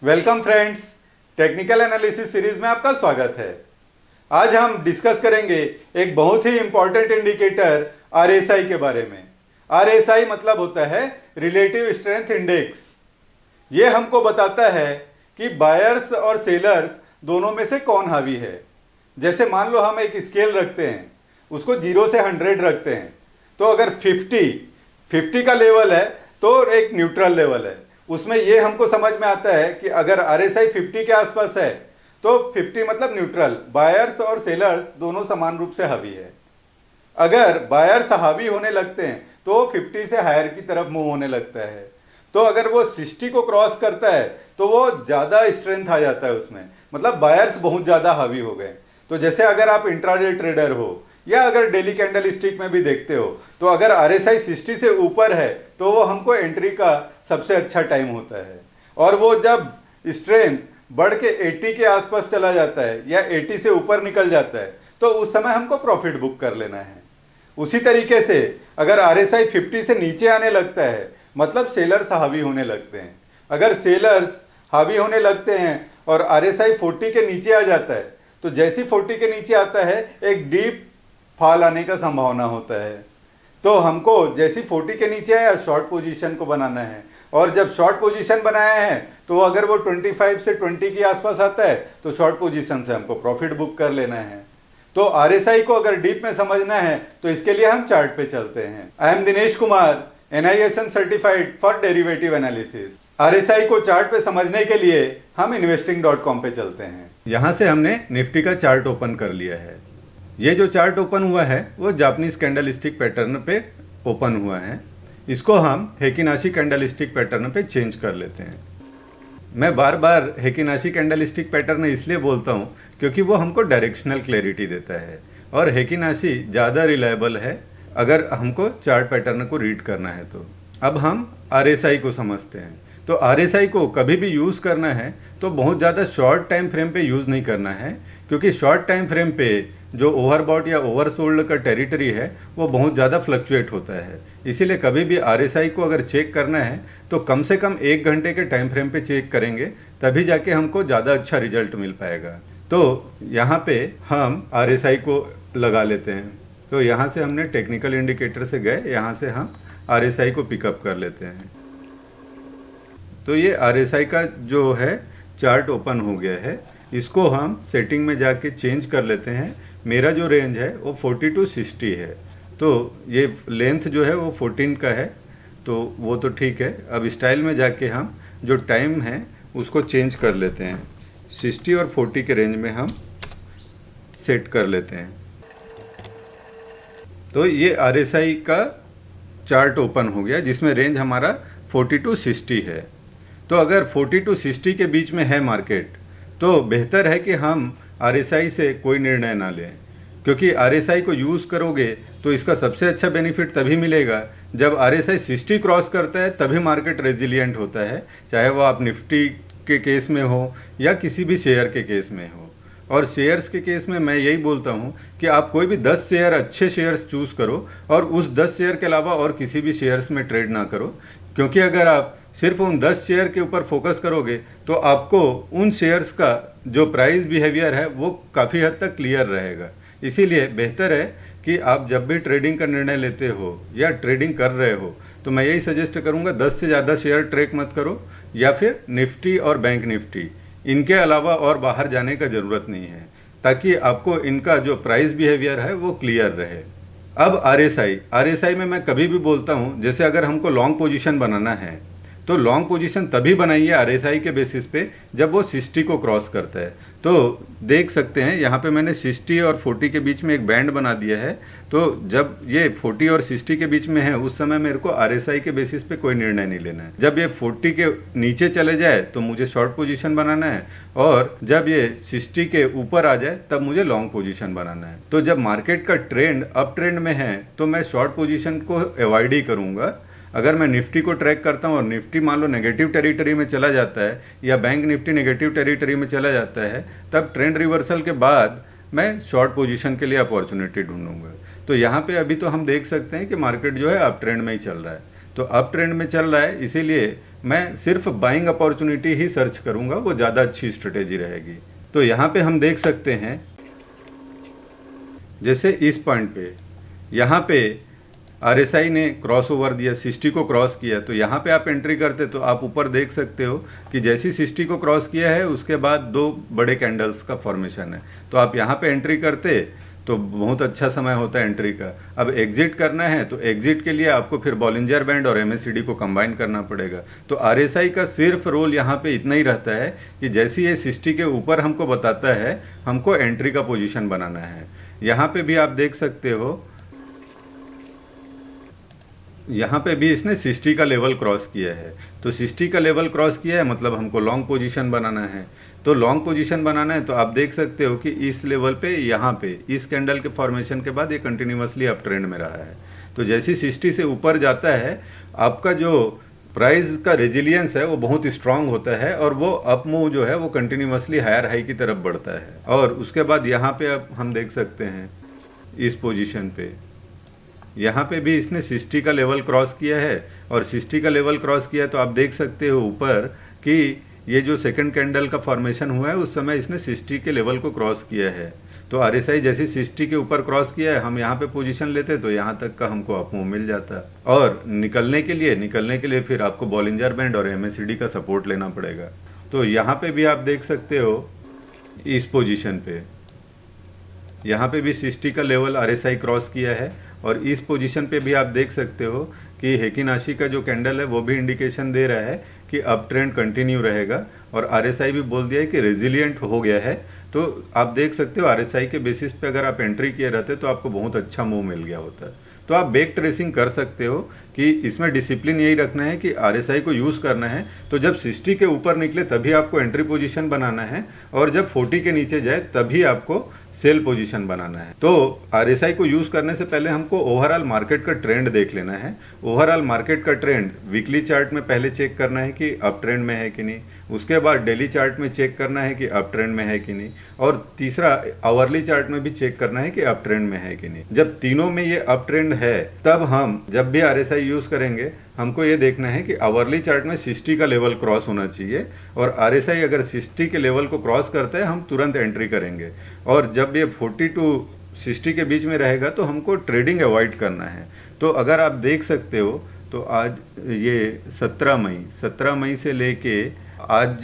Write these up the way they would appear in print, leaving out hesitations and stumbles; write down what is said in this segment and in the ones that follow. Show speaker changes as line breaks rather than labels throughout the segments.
Welcome friends, technical analysis series में आपका स्वागत है। आज हम डिस्कस करेंगे एक बहुत ही इंपॉर्टेंट इंडिकेटर आरएसआई के बारे में। आरएसआई मतलब होता है रिलेटिव स्ट्रेंथ इंडेक्स। ये हमको बताता है कि बायर्स और सेलर्स दोनों में से कौन हावी है। जैसे मान लो हम एक स्केल रखते हैं, उसको 0 से 100 रखते हैं, तो अगर 50 का लेवल है तो एक न्यूट्रल लेवल है। उसमें ये हमको समझ में आता है कि अगर आरएसआई 50 के आसपास है तो 50 मतलब न्यूट्रल, बायर्स और सेलर्स दोनों समान रूप से हावी है। अगर बायर्स हावी होने लगते हैं तो 50 से हायर की तरफ मूव होने लगता है। तो अगर वो 60 को क्रॉस करता है तो वो ज़्यादा स्ट्रेंथ आ जाता है उसमें, मतलब बायर्स बहुत ज़्यादा हावी हो गए। तो जैसे अगर आप इंट्राडे ट्रेडर हो या अगर डेली कैंडल स्टिक में भी देखते हो, तो अगर आरएसआई 60 से ऊपर है तो वो हमको एंट्री का सबसे अच्छा टाइम होता है। और वो जब स्ट्रेंथ बढ़ के 80 के आसपास चला जाता है या 80 से ऊपर निकल जाता है तो उस समय हमको प्रॉफिट बुक कर लेना है। उसी तरीके से अगर आरएसआई 50 से नीचे आने लगता है मतलब सेलर्स हावी होने लगते हैं। अगर सेलर्स हावी होने लगते हैं और आरएसआई 40 के नीचे आ जाता है तो जैसी 40 के नीचे आता है एक डीप फॉल आने का संभावना होता है। तो हमको जैसी 40 के नीचे आया शॉर्ट पोजीशन को बनाना है, और जब शॉर्ट पोजीशन बनाया है तो अगर वो 25 से 20 के आसपास आता है तो शॉर्ट पोजीशन से हमको प्रॉफिट बुक कर लेना है। तो आरएसआई को अगर डीप में समझना है तो इसके लिए हम चार्ट पे चलते हैं। I am Dinesh Kumar, NISM certified for derivative analysis. RSI को चार्ट पे समझने के लिए हम investing.com पे चलते हैं। यहाँ से हमने निफ्टी का चार्ट ओपन कर लिया है। ये जो चार्ट ओपन हुआ है वो जापानीज कैंडल स्टिक पैटर्न पे ओपन हुआ है। इसको हम हेकिनाशी कैंडल स्टिक पैटर्न पे चेंज कर लेते हैं। मैं बार बार हेकिनाशी कैंडल स्टिक पैटर्न इसलिए बोलता हूँ क्योंकि वो हमको डायरेक्शनल क्लैरिटी देता है और हेकिनाशी ज़्यादा रिलायबल है अगर हमको चार्ट पैटर्न को रीड करना है। तो अब हम आरएसआई को समझते हैं। तो आरएसआई को कभी भी यूज़ करना है तो बहुत ज़्यादा शॉर्ट टाइम फ्रेम पे यूज़ नहीं करना है, क्योंकि शॉर्ट टाइम फ्रेम पे जो ओवरबॉट या ओवरसोल्ड का टेरिटरी है वो बहुत ज़्यादा फ्लक्चुएट होता है। इसीलिए कभी भी आरएसआई को अगर चेक करना है तो कम से कम 1 घंटे के टाइम फ्रेम पे चेक करेंगे, तभी जाके हमको ज़्यादा अच्छा रिजल्ट मिल पाएगा। तो यहाँ पे हम आरएसआई को लगा लेते हैं। तो यहाँ से हमने टेक्निकल इंडिकेटर से गए, यहाँ से हम आरएसआई को पिकअप कर लेते हैं। तो ये आरएसआई का जो है चार्ट ओपन हो गया है। इसको हम सेटिंग में जाके चेंज कर लेते हैं। मेरा जो रेंज है वो 40 to 60 है, तो ये लेंथ जो है वो 14 का है, तो वो तो ठीक है। अब स्टाइल में जाके हम जो टाइम है उसको चेंज कर लेते हैं। 60 और 40 के रेंज में हम सेट कर लेते हैं। तो ये आरएसआई का चार्ट ओपन हो गया जिसमें रेंज हमारा 40 to 60 है। तो अगर 40 to 60 के बीच में है मार्केट तो बेहतर है कि हम आरएसआई से कोई निर्णय ना लें, क्योंकि आरएसआई को यूज़ करोगे तो इसका सबसे अच्छा बेनिफिट तभी मिलेगा जब आरएसआई 60 क्रॉस करता है, तभी मार्केट रेजिलिएंट होता है, चाहे वो आप निफ्टी के केस में हो या किसी भी शेयर के केस में हो। और शेयर्स के केस में मैं यही बोलता हूँ कि आप कोई भी 10 शेयर अच्छे शेयर्स चूज़ करो और उस 10 शेयर के अलावा और किसी भी शेयर्स में ट्रेड ना करो, क्योंकि अगर आप सिर्फ उन 10 शेयर के ऊपर फोकस करोगे तो आपको उन शेयर्स का जो प्राइस बिहेवियर है वो काफ़ी हद तक क्लियर रहेगा। इसीलिए बेहतर है कि आप जब भी ट्रेडिंग का निर्णय लेते हो या ट्रेडिंग कर रहे हो तो मैं यही सजेस्ट करूँगा 10 से ज़्यादा शेयर ट्रेक मत करो, या फिर निफ्टी और बैंक निफ्टी, इनके अलावा और बाहर जाने का ज़रूरत नहीं है, ताकि आपको इनका जो प्राइस बिहेवियर है वो क्लियर रहे। अब आरएसआई में मैं कभी भी बोलता हूँ, जैसे अगर हमको लॉन्ग पोजीशन बनाना है तो लॉन्ग पोजीशन तभी बनाइए आरएसआई के बेसिस पे जब वो 60 को क्रॉस करता है। तो देख सकते हैं यहाँ पे मैंने 60 और 40 के बीच में एक बैंड बना दिया है। तो जब ये 40 और 60 के बीच में है उस समय मेरे को आरएसआई के बेसिस पे कोई निर्णय नहीं लेना है। जब ये 40 के नीचे चले जाए तो मुझे शॉर्ट पोजीशन बनाना है, और जब ये 60 के ऊपर आ जाए तब मुझे लॉन्ग पोजीशन बनाना है। तो जब मार्केट का ट्रेंड अप ट्रेंड में है तो मैं शॉर्ट पोजीशन को अवॉइड ही करूँगा। अगर मैं निफ्टी को ट्रैक करता हूँ और निफ्टी मान लो नेगेटिव टेरिटरी में चला जाता है या बैंक निफ्टी नेगेटिव टेरिटरी में चला जाता है, तब ट्रेंड रिवर्सल के बाद मैं शॉर्ट पोजीशन के लिए अपॉर्चुनिटी ढूंढूंगा। तो यहाँ पे अभी तो हम देख सकते हैं कि मार्केट जो है अप ट्रेंड में ही चल रहा है। तो अप ट्रेंड में चल रहा है, इसीलिए मैं सिर्फ बाइंग अपॉर्चुनिटी ही सर्च करूंगा, वो ज़्यादा अच्छी स्ट्रेटेजी रहेगी। तो यहाँ पे हम देख सकते हैं, जैसे इस पॉइंट पे यहाँ पे RSI ने क्रॉस ओवर दिया, 60 को क्रॉस किया, तो यहाँ पे आप एंट्री करते तो आप ऊपर देख सकते हो कि जैसी 60 को क्रॉस किया है उसके बाद दो बड़े कैंडल्स का फॉर्मेशन है। तो आप यहाँ पे एंट्री करते तो बहुत अच्छा समय होता है एंट्री का। अब एग्जिट करना है तो एग्जिट के लिए आपको फिर बॉलिंजर बैंड और MACD को कंबाइन करना पड़ेगा। तो RSI का सिर्फ रोल यहाँ पे इतना ही रहता है कि जैसे ये 60 के ऊपर हमको बताता है हमको एंट्री का पोजीशन बनाना है। यहाँ पे भी आप देख सकते हो, यहाँ पे भी इसने 60 का लेवल क्रॉस किया है। तो 60 का लेवल क्रॉस किया है मतलब हमको लॉन्ग पोजीशन बनाना है। तो लॉन्ग पोजीशन बनाना है तो आप देख सकते हो कि इस लेवल पे, यहाँ पे इस कैंडल के फॉर्मेशन के बाद ये कंटिन्यूसली अप ट्रेंड में रहा है। तो जैसी 60 से ऊपर जाता है आपका जो प्राइस का रेजिलियंस है वो बहुत स्ट्रांग होता है और वो अप मूव जो है वो कंटिन्यूसली हायर हाई की तरफ बढ़ता है। और उसके बाद यहाँ पे अब हम देख सकते हैं इस पोजीशन पे, यहाँ पे भी इसने 60 का लेवल क्रॉस किया है और 60 का लेवल क्रॉस किया तो आप देख सकते हो ऊपर कि ये जो सेकंड कैंडल का फॉर्मेशन हुआ है उस समय इसने 60 के लेवल को क्रॉस किया है। तो RSI जैसे 60 के ऊपर क्रॉस किया है, हम यहाँ पे पोजीशन लेते तो यहाँ तक का हमको अप मूव मिल जाता। और निकलने के लिए फिर आपको बॉलिंजर बैंड और MACD का सपोर्ट लेना पड़ेगा। तो यहाँ पे भी आप देख सकते हो इस पोजीशन पे, यहाँ पे भी 60 का लेवल RSI क्रॉस किया है और इस पोजीशन पे भी आप देख सकते हो कि हेकी नाशी का जो कैंडल है वो भी इंडिकेशन दे रहा है कि अप ट्रेंड कंटिन्यू रहेगा और RSI भी बोल दिया है कि रेजिलिएंट हो गया है। तो आप देख सकते हो RSI के बेसिस पे अगर आप एंट्री किए रहते तो आपको बहुत अच्छा मूव मिल गया होता। तो आप बैक ट्रेसिंग कर सकते हो कि इसमें डिसिप्लिन यही रखना है कि RSI को यूज़ करना है। तो जब 60 के ऊपर निकले तभी आपको एंट्री पोजीशन बनाना है और जब 40 के नीचे जाए तभी आपको सेल पोजीशन बनाना है। तो RSI को यूज़ करने से पहले हमको ओवरऑल मार्केट का ट्रेंड देख लेना है। ओवरऑल मार्केट का ट्रेंड वीकली चार्ट में पहले चेक करना है कि अप ट्रेंड में है कि नहीं, उसके बाद डेली चार्ट में चेक करना है कि अप ट्रेंड में है कि नहीं, और तीसरा आवरली चार्ट में भी चेक करना है कि अप ट्रेंड में है कि नहीं। जब तीनों में ये अप ट्रेंड है तब हम जब भी RSI यूज़ करेंगे हमको ये देखना है कि आवरली चार्ट में 60 का लेवल क्रॉस होना चाहिए और RSI अगर 60 के लेवल को क्रॉस करता है हम तुरंत एंट्री करेंगे। और जब ये 40 टू 60 के बीच में रहेगा तो हमको ट्रेडिंग अवॉइड करना है। तो अगर आप देख सकते हो तो आज ये 17 मई से लेके आज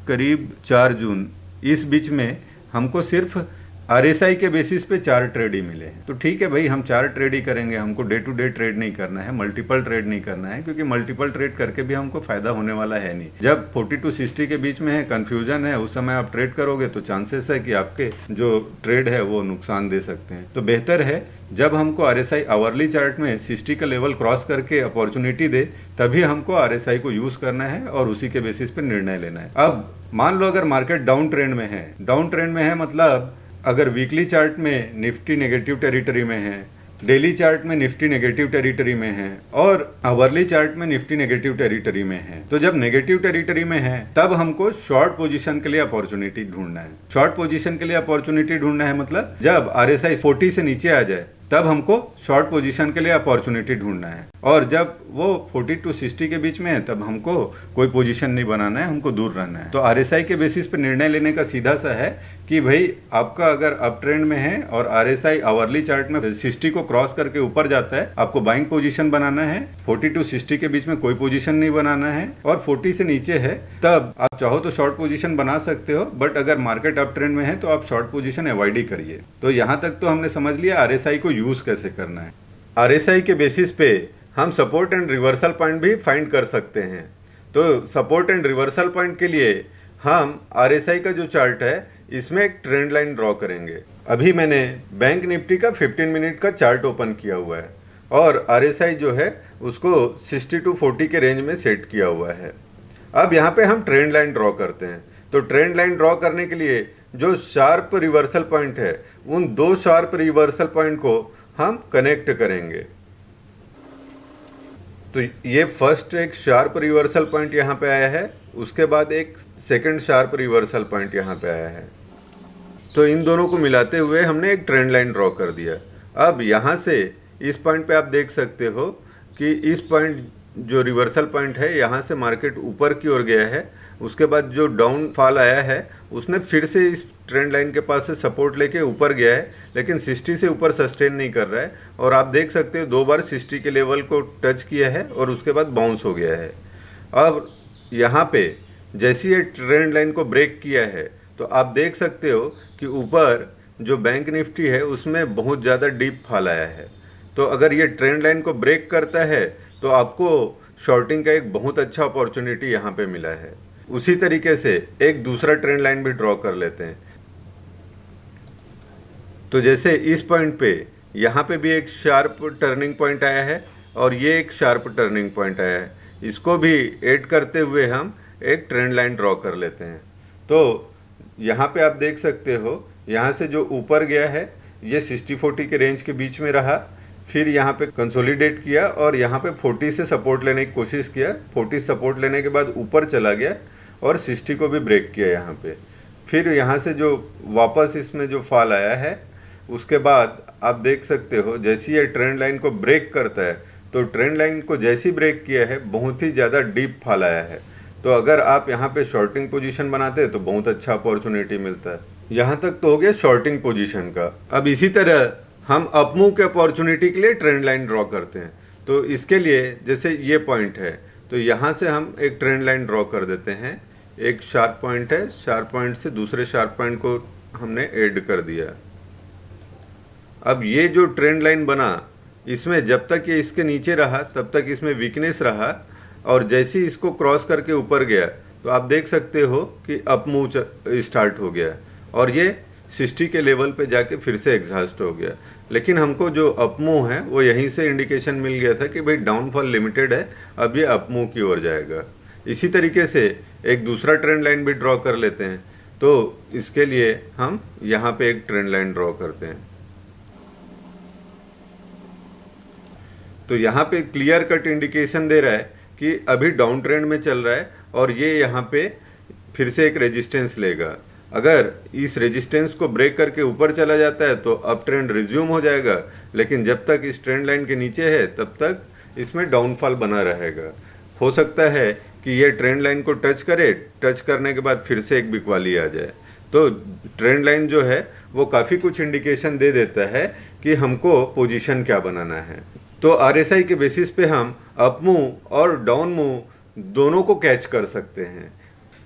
करीब 4 जून, इस बीच में हमको सिर्फ RSI के बेसिस पे 4 ट्रेड ही मिले हैं। तो ठीक है भाई, हम 4 ट्रेड ही करेंगे, हमको डे टू डे ट्रेड नहीं करना है, मल्टीपल ट्रेड नहीं करना है, क्योंकि मल्टीपल ट्रेड करके भी हमको फायदा होने वाला है नहीं। जब 40 टू 60 के बीच में है, कंफ्यूजन है, उस समय आप ट्रेड करोगे तो चांसेस है कि आपके जो ट्रेड है वो नुकसान दे सकते हैं। तो बेहतर है जब हमको RSI आवरली चार्ट में 60 का लेवल क्रॉस करके अपॉर्चुनिटी दे तभी हमको RSI को यूज़ करना है और उसी के बेसिस पे निर्णय लेना है। अब मान लो अगर मार्केट डाउन ट्रेंड में है मतलब अगर वीकली चार्ट में निफ्टी नेगेटिव टेरिटरी में है, डेली चार्ट में निफ्टी नेगेटिव टेरिटरी में है और आवरली चार्ट में निफ्टी नेगेटिव टेरिटरी में है, तो जब नेगेटिव टेरिटरी में है तब हमको शॉर्ट पोजीशन के लिए अपॉर्चुनिटी ढूंढना है। शॉर्ट पोजीशन के लिए अपॉर्चुनिटी ढूंढना है मतलब जब RSI 40 से नीचे आ जाए तब हमको शॉर्ट पोजीशन के लिए अपॉर्चुनिटी ढूंढना है, और जब वो 40 टू 60 के बीच में है तब हमको कोई पोजीशन नहीं बनाना है, हमको दूर रहना है। तो RSI के बेसिस पे निर्णय लेने का सीधा सा है कि भाई आपका अगर अप ट्रेंड में है और RSI आवरली चार्ट में 60 को क्रॉस करके ऊपर जाता है, आपको बाइंग पोजीशन बनाना है। 40 टू 60 के बीच में कोई पोजीशन नहीं बनाना है और 40 से नीचे है तब आप चाहो तो शॉर्ट पोजीशन बना सकते हो, बट अगर मार्केट अप ट्रेंड में है तो आप शॉर्ट पोजीशन अवॉइड ही करिए। तो यहाँ तक तो हमने समझ लिया RSI को यूज कैसे करना है। RSI के बेसिस पे हम सपोर्ट एंड रिवर्सल पॉइंट भी फाइंड कर सकते हैं। तो सपोर्ट एंड रिवर्सल पॉइंट के लिए हम RSI का जो चार्ट है इसमें एक ट्रेंड लाइन ड्रॉ करेंगे। अभी मैंने बैंक निफ्टी का 15 मिनट का चार्ट ओपन किया हुआ है और RSI जो है उसको 60 टू 40 के रेंज में सेट किया हुआ है। अब यहाँ पे हम ट्रेंड लाइन ड्रॉ करते हैं। तो ट्रेंड लाइन ड्रॉ करने के लिए जो शार्प रिवर्सल पॉइंट है उन 2 शार्प रिवर्सल पॉइंट को हम कनेक्ट करेंगे। तो ये फर्स्ट एक शार्प रिवर्सल पॉइंट यहाँ पे आया है, उसके बाद एक सेकंड शार्प रिवर्सल पॉइंट यहाँ पे आया है। तो इन दोनों को मिलाते हुए हमने एक ट्रेंड लाइन ड्रॉ कर दिया। अब यहाँ से इस पॉइंट पे आप देख सकते हो कि इस पॉइंट
जो रिवर्सल पॉइंट है यहाँ से मार्केट ऊपर की ओर गया है, उसके बाद जो डाउनफॉल आया है उसने फिर से इस ट्रेंड लाइन के पास से सपोर्ट लेके ऊपर गया है, लेकिन 60 से ऊपर सस्टेन नहीं कर रहा है। और आप देख सकते हो 2 बार 60 के लेवल को टच किया है और उसके बाद बाउंस हो गया है। अब यहाँ पे जैसे ये ट्रेंड लाइन को ब्रेक किया है तो आप देख सकते हो कि ऊपर जो बैंक निफ्टी है उसमें बहुत ज़्यादा डीप फॉल आया है। तो अगर ये ट्रेंड लाइन को ब्रेक करता है तो आपको शॉर्टिंग का एक बहुत अच्छा अपॉर्चुनिटी यहाँ पे मिला है। उसी तरीके से एक दूसरा ट्रेंड लाइन भी ड्रॉ कर लेते हैं। तो जैसे इस पॉइंट पे यहाँ पे भी एक शार्प टर्निंग पॉइंट आया है और ये एक शार्प टर्निंग पॉइंट आया है, इसको भी ऐड करते हुए हम एक ट्रेंड लाइन ड्रॉ कर लेते हैं। तो यहाँ पे आप देख सकते हो यहाँ से जो ऊपर गया है ये 60-40 के रेंज के बीच में रहा, फिर यहाँ पे कंसोलिडेट किया और यहाँ पे 40 से सपोर्ट लेने की कोशिश किया, 40 सपोर्ट लेने के बाद ऊपर चला गया और 60 को भी ब्रेक किया यहाँ पे। फिर यहाँ से जो वापस इसमें जो फॉल आया है उसके बाद आप देख सकते हो जैसे ये ट्रेंड लाइन को ब्रेक करता है तो ट्रेंड लाइन को जैसी ब्रेक किया है बहुत ही ज़्यादा डीप फॉल आया है। तो अगर आप यहाँ पे शॉर्टिंग पोजीशन बनाते हैं तो बहुत अच्छा अपॉर्चुनिटी मिलता है। यहाँ तक तो हो गया शॉर्टिंग पोजीशन का। अब इसी तरह हम अपमूव के अपॉर्चुनिटी के लिए ट्रेंड लाइन ड्रॉ करते हैं। तो इसके लिए जैसे ये पॉइंट है तो यहाँ से हम एक ट्रेंड लाइन ड्रॉ कर देते हैं। एक शार्प पॉइंट है, शार्प पॉइंट से दूसरे शार्प पॉइंट को हमने ऐड कर दिया। अब ये जो ट्रेंड लाइन बना इसमें जब तक ये इसके नीचे रहा तब तक इसमें वीकनेस रहा और जैसे ही इसको क्रॉस करके ऊपर गया तो आप देख सकते हो कि अप मूव स्टार्ट हो गया और ये 60 के लेवल पे जाके फिर से एग्जॉस्ट हो गया। लेकिन हमको जो अप मूव है वो यहीं से इंडिकेशन मिल गया था कि भाई डाउनफॉल लिमिटेड है, अब ये अप मूव की ओर जाएगा। इसी तरीके से एक दूसरा ट्रेंड लाइन भी ड्रॉ कर लेते हैं। तो इसके लिए हम यहाँ पे एक ट्रेंड लाइन ड्रॉ करते हैं। तो यहाँ पे क्लियर कट इंडिकेशन दे रहा है कि अभी डाउन ट्रेंड में चल रहा है और ये यहाँ पे फिर से एक रेजिस्टेंस लेगा। अगर इस रेजिस्टेंस को ब्रेक करके ऊपर चला जाता है तो अप ट्रेंड रिज्यूम हो जाएगा, लेकिन जब तक इस ट्रेंड लाइन के नीचे है तब तक इसमें डाउनफॉल बना रहेगा। हो सकता है कि ये ट्रेंड लाइन को टच करे, टच करने के बाद फिर से एक बिकवाली आ जाए। तो ट्रेंड लाइन जो है वो काफ़ी कुछ इंडिकेशन दे देता है कि हमको पोजीशन क्या बनाना है। तो RSI के बेसिस पे हम अप मूव और डाउन मूव दोनों को कैच कर सकते हैं।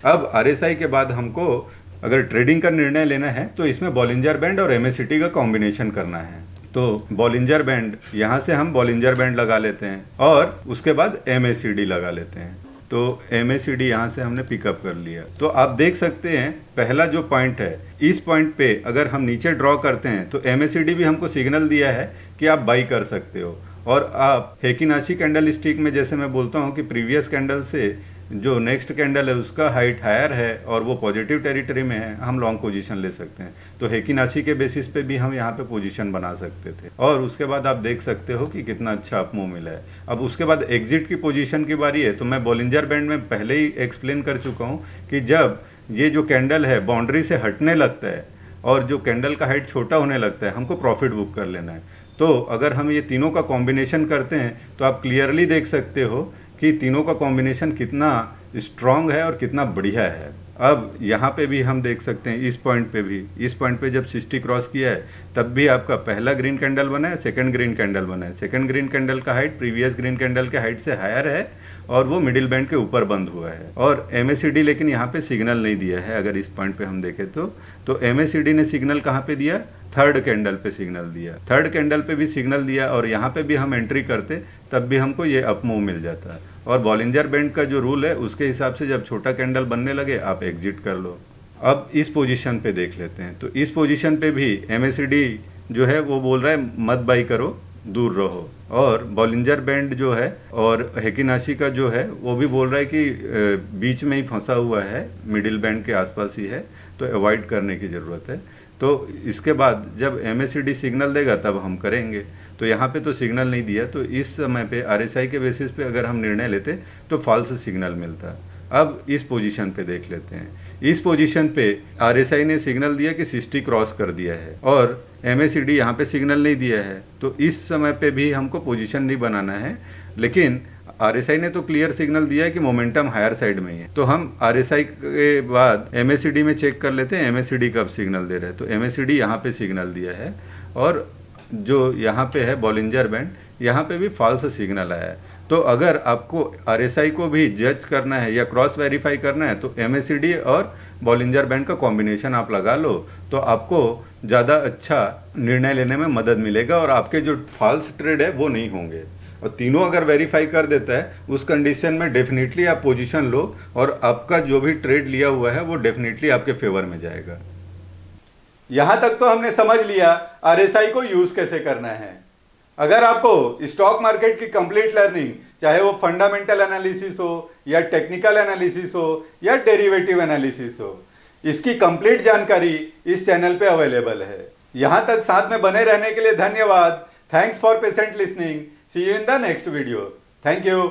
अब RSI के बाद हमको अगर ट्रेडिंग का निर्णय लेना है तो इसमें बॉलिंजर बैंड और MACD का कॉम्बिनेशन करना है। तो बॉलिंजर बैंड यहाँ से हम बॉलिंजर बैंड लगा लेते हैं और उसके बाद MACD लगा लेते हैं। तो MACD यहाँ से हमने पिकअप कर लिया। तो आप देख सकते हैं पहला जो पॉइंट है इस पॉइंट पे अगर हम नीचे ड्रॉ करते हैं तो MACD भी हमको सिग्नल दिया है कि आप बाई कर सकते हो। और आप हेकिनाशी कैंडल स्टिक में जैसे मैं बोलता हूँ कि प्रीवियस कैंडल से जो नेक्स्ट कैंडल है उसका हाइट हायर है और वो पॉजिटिव टेरिटरी में है, हम लॉन्ग पोजीशन ले सकते हैं। तो हेकिनाशी के बेसिस पे भी हम यहाँ पे पोजीशन बना सकते थे और उसके बाद आप देख सकते हो कि कितना अच्छा अप मूव मिला है। अब उसके बाद एग्जिट की पोजीशन की बारी है। तो मैं बॉलिंजर बैंड में पहले ही एक्सप्लेन कर चुका हूँ कि जब ये जो कैंडल है बाउंड्री से हटने लगता है और जो कैंडल का हाइट छोटा होने लगता है हमको प्रॉफिट बुक कर लेना है। तो अगर हम ये तीनों का कॉम्बिनेशन करते हैं तो आप क्लियरली देख सकते हो कि तीनों का कॉम्बिनेशन कितना स्ट्रांग है और कितना बढ़िया है। अब यहाँ पे भी हम देख सकते हैं इस पॉइंट पे भी, इस पॉइंट पे जब 60 क्रॉस किया है तब भी आपका पहला ग्रीन कैंडल बना है, सेकंड ग्रीन कैंडल बना है। सेकंड ग्रीन कैंडल का हाइट प्रीवियस ग्रीन कैंडल के हाइट से हायर है और वो मिडिल बैंड के ऊपर बंद हुआ है। और MACD लेकिन यहाँ पे सिग्नल नहीं दिया है। अगर इस पॉइंट पे हम देखें तो MACD ने सिग्नल कहाँ पे दिया, थर्ड कैंडल पे सिग्नल दिया। थर्ड कैंडल पे भी सिग्नल दिया और यहाँ पे भी हम एंट्री करते तब भी हमको ये अप मूव मिल जाता है। और बॉलिंजर बैंड का जो रूल है उसके हिसाब से जब छोटा कैंडल बनने लगे आप एग्जिट कर लो। अब इस पोजीशन पे देख लेते हैं। तो इस पोजीशन पे भी MACD जो है वो बोल रहा है मत बाई करो, दूर रहो। और बॉलिंजर बैंड जो है और हेकिनाशी का जो है वो भी बोल रहा है कि बीच में ही फंसा हुआ है, मिडिल बैंड के आसपास ही है, तो अवॉइड करने की ज़रूरत है। तो इसके बाद जब MACD सिग्नल देगा तब हम करेंगे। तो यहाँ पे तो सिग्नल नहीं दिया, तो इस समय पे RSI के बेसिस पे अगर हम निर्णय लेते तो फॉल्स सिग्नल मिलता। अब इस पोजीशन पे देख लेते हैं। इस पोजीशन पे RSI ने सिग्नल दिया कि 60 क्रॉस कर दिया है और MACD यहाँ पे सिग्नल नहीं दिया है। तो इस समय पे भी हमको पोजीशन नहीं बनाना है, लेकिन आरएसआई ने तो क्लियर सिग्नल दिया है कि मोमेंटम हायर साइड में ही है, तो हम आरएसआई के बाद एमएसीडी में चेक कर लेते हैं एमएसीडी कब सिग्नल दे रहे हैं। तो एमएसीडी यहाँ पे सिग्नल दिया है और जो यहाँ पे है बॉलिंजर बैंड, यहाँ पे भी फॉल्स सिग्नल आया है। तो अगर आपको आरएसआई को भी जज करना है या क्रॉस वेरीफाई करना है तो एमएसीडी और बॉलिंजर बैंड का कॉम्बिनेशन आप लगा लो, तो आपको ज़्यादा अच्छा निर्णय लेने में मदद मिलेगा और आपके जो फॉल्स ट्रेड है वो नहीं होंगे। और तीनों अगर वेरीफाई कर देता है उस कंडीशन में डेफिनेटली आप पोजीशन लो और आपका जो भी ट्रेड लिया हुआ है वो डेफिनेटली आपके फेवर में जाएगा।
यहां तक तो हमने समझ लिया आरएसआई को यूज कैसे करना है। अगर आपको स्टॉक मार्केट की कंप्लीट लर्निंग, चाहे वो फंडामेंटल एनालिसिस हो या टेक्निकल एनालिसिस हो या डेरिवेटिव एनालिसिस हो, इसकी कंप्लीट जानकारी इस चैनल पे अवेलेबल है। यहां तक साथ में बने रहने के लिए धन्यवाद। Thanks for patient listening. See you in the next video. Thank you.